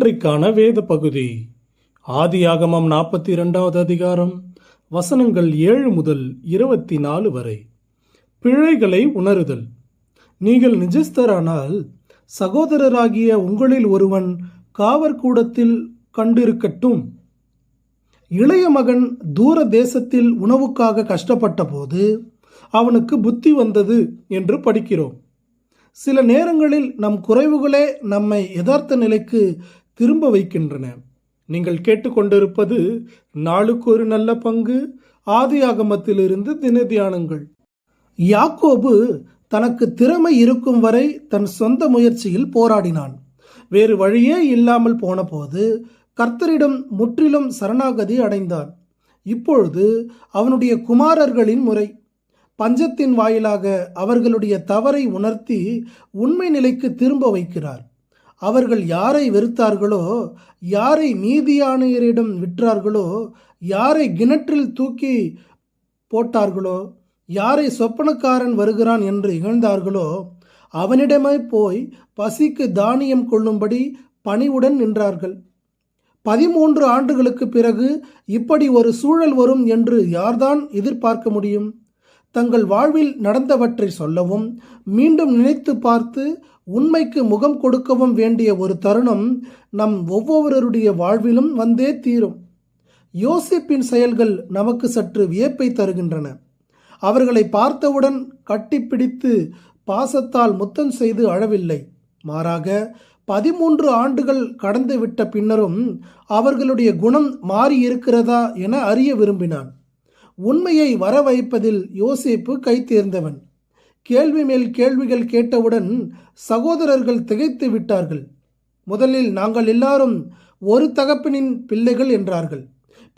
இன்றைக்கான வேத பகுதி ஆதியாகமம் 42வது அதிகாரம் வசனங்கள் 7 முதல் 24 வரை. பிழைகளை உணருதல். நீங்கள் நிஜஸ்தரானால் சகோதரராகிய உங்களில் ஒருவன் காவற்கூடத்தில் கண்டிருக்கட்டும். இளைய மகன் தூர தேசத்தில் உணவுக்காக கஷ்டப்பட்ட போது அவனுக்கு புத்தி வந்தது என்று படிக்கிறோம். சில நேரங்களில் நம் குறைவுகளே நம்மை யதார்த்த நிலைக்கு திரும்ப வைக்கின்றன. நீங்கள் கேட்டுக்கொண்டிருப்பது நாளுக்கு ஒரு நல்ல பங்கு ஆதியாகமத்திலிருந்து தின தியானங்கள். யாக்கோபு தனக்கு திறமை இருக்கும் வரை தன் சொந்த முயற்சியில் போராடினான். வேறு வழியே இல்லாமல் போன போது கர்த்தரிடம் முற்றிலும் சரணாகதி அடைந்தான். இப்பொழுது அவனுடைய குமாரர்களின் முறை. பஞ்சத்தின் வாயிலாக அவர்களுடைய தவறை உணர்த்தி உண்மை நிலைக்கு திரும்ப வைக்கிறார். அவர்கள் யாரை வெறுத்தார்களோ, யாரை மீதியானியரிடம் விற்றார்களோ, யாரை கிணற்றில் தூக்கி போட்டார்களோ, யாரை சொப்பனக்காரன் வருகிறான் என்று இகழ்ந்தார்களோ அவனிடமே போய் பசிக்கு தானியம் கொள்ளும்படி பணிவுடன் நின்றார்கள். 13 ஆண்டுகளுக்கு பிறகு இப்படி ஒரு சூழல் வரும் என்று யார்தான் எதிர்பார்க்க முடியும்? தங்கள் வாழ்வில் நடந்தவற்றை சொல்லவும் மீண்டும் நினைத்து பார்த்து உண்மைக்கு முகம் கொடுக்கவும் வேண்டிய ஒரு தருணம் நம் ஒவ்வொருவருடைய வாழ்விலும் வந்தே தீரும். யோசேப்பின் செயல்கள் நமக்கு சற்று வியப்பை தருகின்றன. அவர்களை பார்த்தவுடன் கட்டிப்பிடித்து பாசத்தால் முத்தம் செய்து அழவில்லை. மாறாக 13 ஆண்டுகள் கடந்து விட்ட பின்னரும் அவர்களுடைய குணம் மாறியிருக்கிறதா என அறிய விரும்பினான். உண்மையை வர வைப்பதில் யோசேப்பு கை தேர்ந்தவன். கேள்வி மேல் கேள்விகள் கேட்டவுடன் சகோதரர்கள் திகைத்து விட்டார்கள். முதலில் நாங்கள் எல்லாரும் ஒரு தகப்பனின் பிள்ளைகள் என்றார்கள்.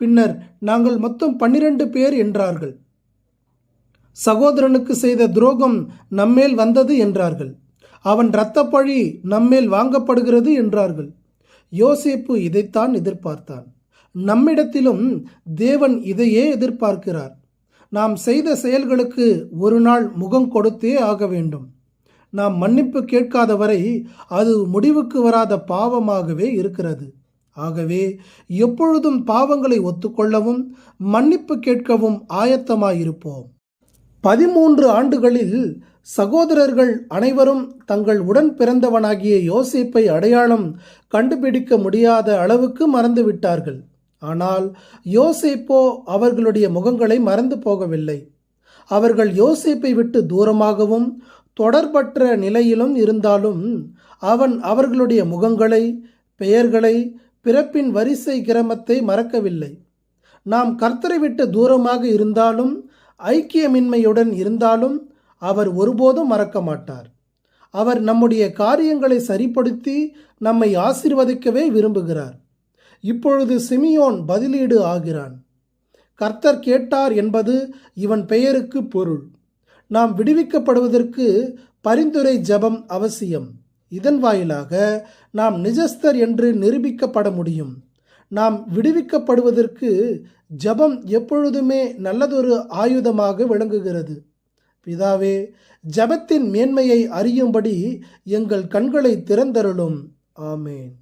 பின்னர் நாங்கள் மொத்தம் 12 பேர் என்றார்கள். சகோதரனுக்கு செய்த துரோகம் நம்மேல் வந்தது என்றார்கள். அவன் இரத்தப்பழி நம்மேல் வாங்கப்படுகிறது என்றார்கள். யோசேப்பு இதைத்தான் எதிர்பார்த்தான். நம்மிடத்திலும் தேவன் இதையே எதிர்பார்க்கிறார். நாம் செய்த செயல்களுக்கு ஒரு நாள் முகம் கொடுத்தே ஆக வேண்டும். நாம் மன்னிப்பு கேட்காத வரை அது முடிவுக்கு வராத பாவமாகவே இருக்கிறது. ஆகவே எப்பொழுதும் பாவங்களை ஒத்துக்கொள்ளவும் மன்னிப்பு கேட்கவும் ஆயத்தமாயிருப்போம். 13 ஆண்டுகளில் சகோதரர்கள் அனைவரும் தங்கள் உடன் பிறந்தவனாகிய யோசேப்பை அடையாளம் கண்டுபிடிக்க முடியாத அளவுக்கு மறந்துவிட்டார்கள். ஆனால் யோசேப்போ அவர்களுடைய முகங்களை மறந்து போகவில்லை. அவர்கள் யோசேப்பை விட்டு தூரமாகவும் தொடர்பற்ற நிலையிலும் இருந்தாலும் அவன் அவர்களுடைய முகங்களை, பெயர்களை, பிறப்பின் வரிசை கிரமத்தை மறக்கவில்லை. நாம் கர்த்தரை விட்டு தூரமாக இருந்தாலும் ஐக்கியமின்மையுடன் இருந்தாலும் அவர் ஒருபோதும் மறக்க மாட்டார். அவர் நம்முடைய காரியங்களை சரிப்படுத்தி நம்மை ஆசீர்வதிக்கவே விரும்புகிறார். இப்பொழுது சிமியோன் பதிலீடு ஆகிறான். கர்த்தர் கேட்டார் என்பது இவன் பெயருக்கு பொருள். நாம் விடுவிக்கப்படுவதற்கு பரிந்துரை ஜெபம் அவசியம். இதன் வாயிலாக நாம் நிஜஸ்தர் என்று நிரூபிக்கப்பட முடியும். நாம் விடுவிக்கப்படுவதற்கு ஜெபம் எப்பொழுதுமே நல்லதொரு ஆயுதமாக விளங்குகிறது. பிதாவே, ஜெபத்தின் மேன்மையை அறியும்படி எங்கள் கண்களை திறந்தருளும். ஆமேன்.